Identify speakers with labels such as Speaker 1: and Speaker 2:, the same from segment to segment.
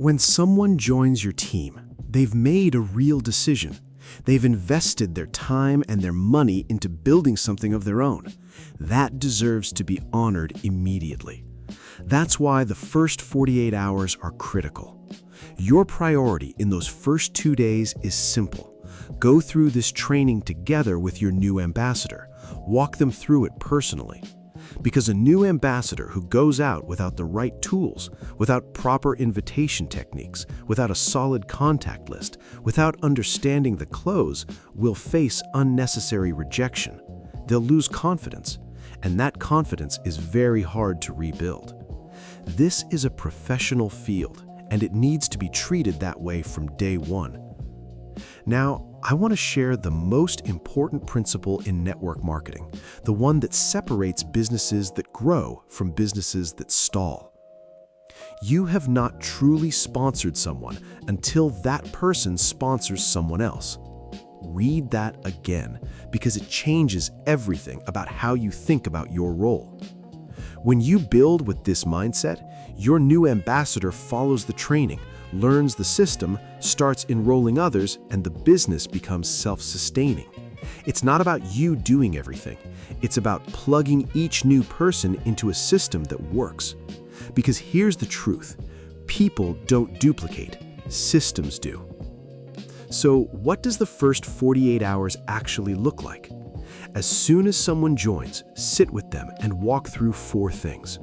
Speaker 1: When someone joins your team, they've made a real decision. They've invested their time and their money into building something of their own. That deserves to be honored immediately. That's why the first 48 hours are critical. Your priority in those first 2 days is simple. Go through this training together with your new ambassador. Walk them through it personally. Because a new ambassador who goes out without the right tools, without proper invitation techniques, without a solid contact list, without understanding the close, will face unnecessary rejection. They'll lose confidence, and that confidence is very hard to rebuild. This is a professional field, and it needs to be treated that way from day one. Now, I want to share the most important principle in network marketing, the one that separates businesses that grow from businesses that stall. You have not truly sponsored someone until that person sponsors someone else. Read that again, because it changes everything about how you think about your role. When you build with this mindset, your new ambassador follows the training, learns the system, starts enrolling others, and the business becomes self-sustaining. It's not about you doing everything. It's about plugging each new person into a system that works. Because here's the truth. People don't duplicate. Systems do. So what does the first 48 hours actually look like? As soon as someone joins, sit with them and walk through 4 things.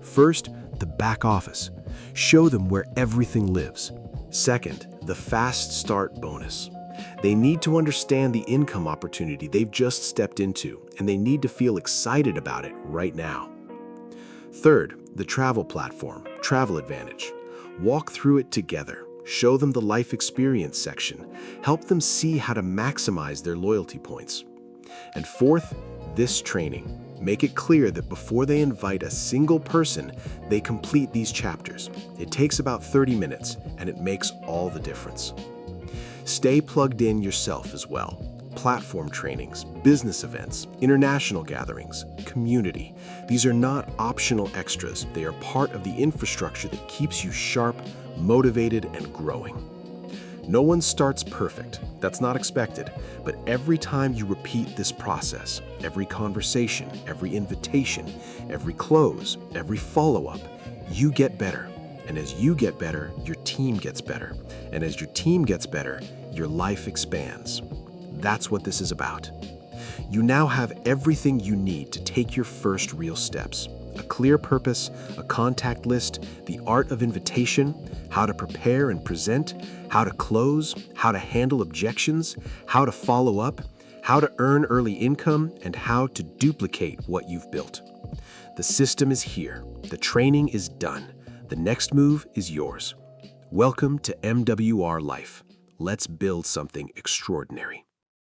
Speaker 1: First, the back office. Show them where everything lives. Second, the fast start bonus. They need to understand the income opportunity they've just stepped into, and they need to feel excited about it right now. Third, the travel platform, Travel Advantage. Walk through it together. Show them the life experience section. Help them see how to maximize their loyalty points. And fourth, this training. Make it clear that before they invite a single person, they complete these chapters. It takes about 30 minutes, and it makes all the difference. Stay plugged in yourself as well. Platform trainings, business events, international gatherings, community. These are not optional extras. They are part of the infrastructure that keeps you sharp, motivated, and growing. No one starts perfect. That's not expected. But every time you repeat this process, every conversation, every invitation, every close, every follow-up, you get better. And as you get better, your team gets better. And as your team gets better, your life expands. That's what this is about. You now have everything you need to take your first real steps. A clear purpose, a contact list, the art of invitation, how to prepare and present, how to close, how to handle objections, how to follow up, how to earn early income, and how to duplicate what you've built. The system is here. The training is done. The next move is yours. Welcome to MWR Life. Let's build something extraordinary.